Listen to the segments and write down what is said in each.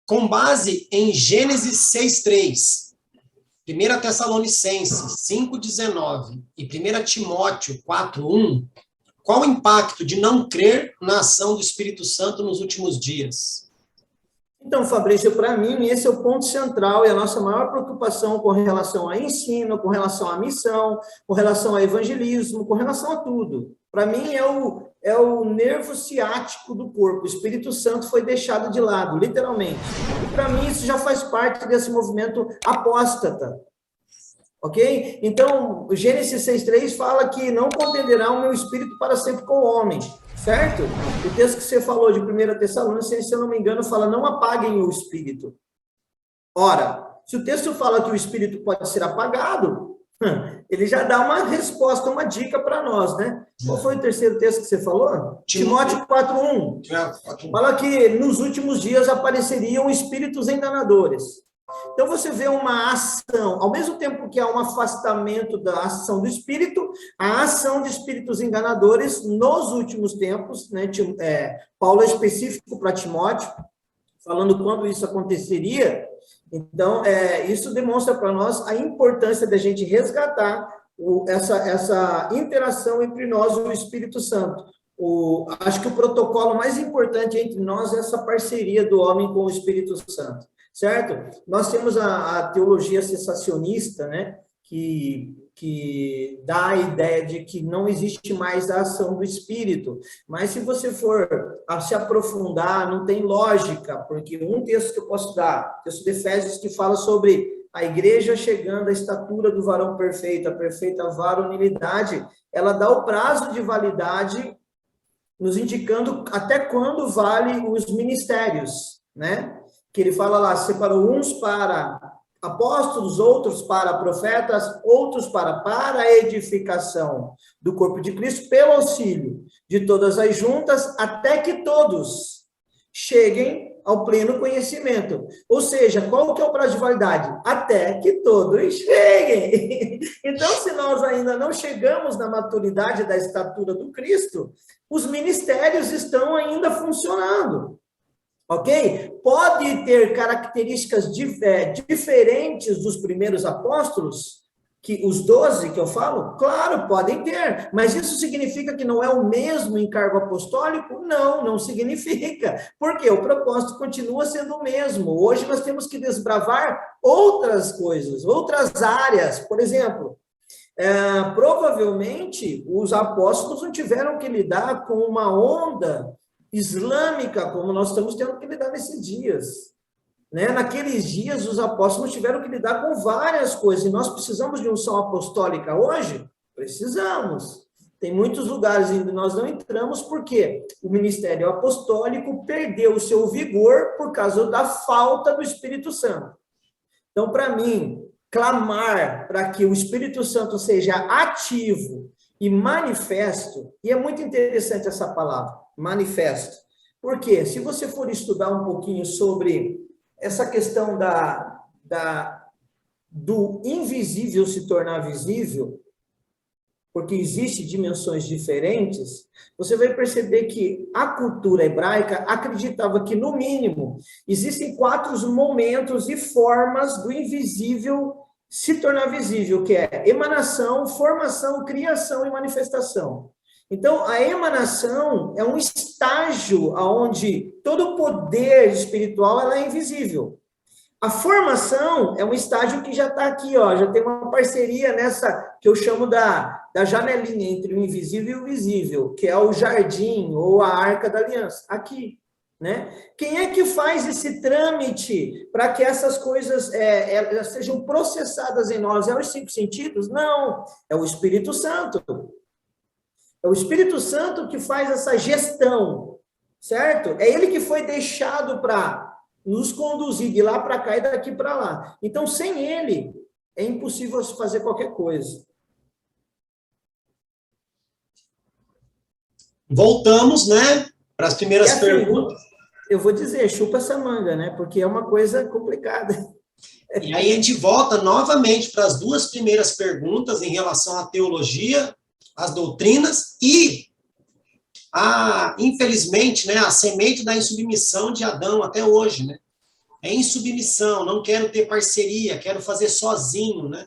Com base em Gênesis 6:3, 1 Tessalonicenses 5:19 e 1 Timóteo 4:1, qual o impacto de não crer na ação do Espírito Santo nos últimos dias? Então, Fabrício, para mim, esse é o ponto central e a nossa maior preocupação com relação a ensino, com relação à missão, com relação ao evangelismo, com relação a tudo. Para mim, é o nervo ciático do corpo. O Espírito Santo foi deixado de lado, literalmente. E, para mim, isso já faz parte desse movimento apóstata. Ok? Então, Gênesis 6:3 fala que não contenderá o meu espírito para sempre com o homem, certo? O texto que você falou de 1 Tessalonicenses, se eu não me engano, fala, não apaguem o espírito. Ora, se o texto fala que o espírito pode ser apagado, ele já dá uma resposta, uma dica para nós, né? Qual foi o terceiro texto que você falou? Timóteo 4:1. Fala que nos últimos dias apareceriam espíritos enganadores. Então, você vê uma ação, ao mesmo tempo que há um afastamento da ação do espírito, a ação de espíritos enganadores nos últimos tempos, né? Paulo é específico para Timóteo, falando quando isso aconteceria. Então, isso demonstra para nós a importância da gente resgatar essa interação entre nós e o Espírito Santo. Acho que o protocolo mais importante entre nós é essa parceria do homem com o Espírito Santo. Certo? Nós temos a teologia cessacionista, né, que dá a ideia de que não existe mais a ação do Espírito, mas se você for se aprofundar, não tem lógica, porque um texto que eu posso dar, texto de Efésios, que fala sobre a igreja chegando à estatura do varão perfeito, a perfeita varonilidade, ela dá o prazo de validade, nos indicando até quando vale os ministérios, né? Que ele fala lá, separou uns para apóstolos, outros para profetas, outros para a edificação do corpo de Cristo, pelo auxílio de todas as juntas, até que todos cheguem ao pleno conhecimento. Ou seja, qual que é o prazo de validade? Até que todos cheguem. Então, se nós ainda não chegamos na maturidade da estatura do Cristo, os ministérios estão ainda funcionando. Ok? Pode ter características diferentes dos primeiros apóstolos, que os 12 que eu falo? Claro, podem ter, mas isso significa que não é o mesmo encargo apostólico? Não, não significa, porque o propósito continua sendo o mesmo. Hoje nós temos que desbravar outras coisas, outras áreas. Por exemplo, provavelmente os apóstolos não tiveram que lidar com uma onda islâmica, como nós estamos tendo que lidar nesses dias. Né? Naqueles dias, os apóstolos tiveram que lidar com várias coisas, e nós precisamos de unção apostólica hoje? Precisamos. Tem muitos lugares onde nós não entramos, porque o ministério apostólico perdeu o seu vigor por causa da falta do Espírito Santo. Então, para mim, clamar para que o Espírito Santo seja ativo e manifesto, e é muito interessante essa palavra, manifesto. Porque se você for estudar um pouquinho sobre essa questão do invisível se tornar visível, porque existem dimensões diferentes, você vai perceber que a cultura hebraica acreditava que, no mínimo, existem 4 momentos e formas do invisível se tornar visível, que é emanação, formação, criação e manifestação. Então, a emanação é um estágio onde todo o poder espiritual ela é invisível. A formação é um estágio que já está aqui, ó, já tem uma parceria nessa, que eu chamo da janelinha entre o invisível e o visível, que é o jardim ou a arca da aliança, aqui. Né? Quem é que faz esse trâmite para que essas coisas elas sejam processadas em nós? É os 5 sentidos? Não, é o Espírito Santo. É o Espírito Santo que faz essa gestão, certo? É ele que foi deixado para nos conduzir de lá para cá e daqui para lá. Então, sem ele, é impossível fazer qualquer coisa. Voltamos, né, para as primeiras perguntas. Eu vou dizer, chupa essa manga, né? Porque é uma coisa complicada. E aí a gente volta novamente para as 2 primeiras perguntas em relação à teologia, às doutrinas e, infelizmente, né, a semente da insubmissão de Adão até hoje, né? É insubmissão, não quero ter parceria, quero fazer sozinho, né?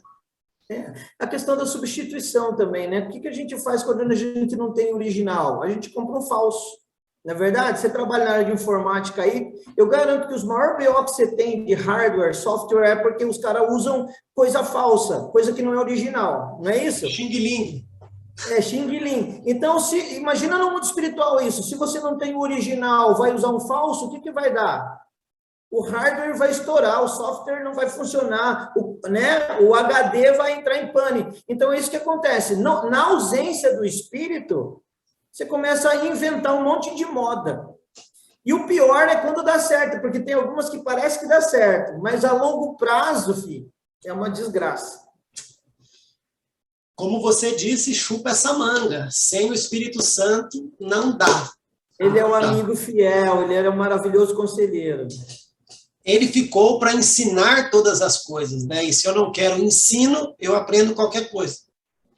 A questão da substituição também, né? O que a gente faz quando a gente não tem original? A gente compra um falso. Não é verdade? Você trabalha na área de informática aí, eu garanto que os maiores BO que você tem de hardware, software, é porque os caras usam coisa falsa, coisa que não é original. Não é isso? Xing Ling. É, Xing Ling. Então, imagina no mundo espiritual isso. Se você não tem o original, vai usar um falso, o que vai dar? O hardware vai estourar, o software não vai funcionar, o HD vai entrar em pane. Então, é isso que acontece. Na ausência do espírito, você começa a inventar um monte de moda. E o pior é quando dá certo, porque tem algumas que parece que dá certo, mas a longo prazo, filho, é uma desgraça. Como você disse, chupa essa manga. Sem o Espírito Santo, não dá. Ele é um amigo fiel, ele era um maravilhoso conselheiro. Ele ficou para ensinar todas as coisas, né? E se eu não quero ensino, eu aprendo qualquer coisa.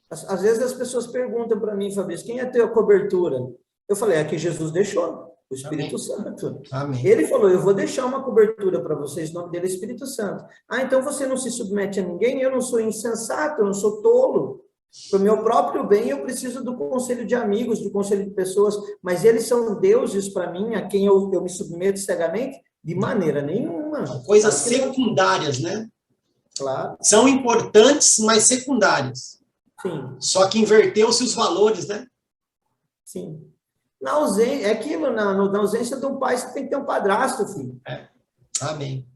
Às vezes as pessoas perguntam para mim, Fabrício, quem é a tua cobertura? Eu falei, é que Jesus deixou, o Espírito Santo. Amém. Ele falou, eu vou deixar uma cobertura para vocês, o nome dele é Espírito Santo. Ah, então você não se submete a ninguém? Eu não sou insensato, eu não sou tolo. Para o meu próprio bem, eu preciso do conselho de amigos, do conselho de pessoas, mas eles são deuses para mim, a quem eu me submeto cegamente? De maneira nenhuma. Coisas secundárias, né? Claro. São importantes, mas secundárias. Sim. Só que inverteu-se os valores, né? Sim. Na ausência, é aquilo, na ausência de um pai, você tem que ter um padrasto, filho. Amém.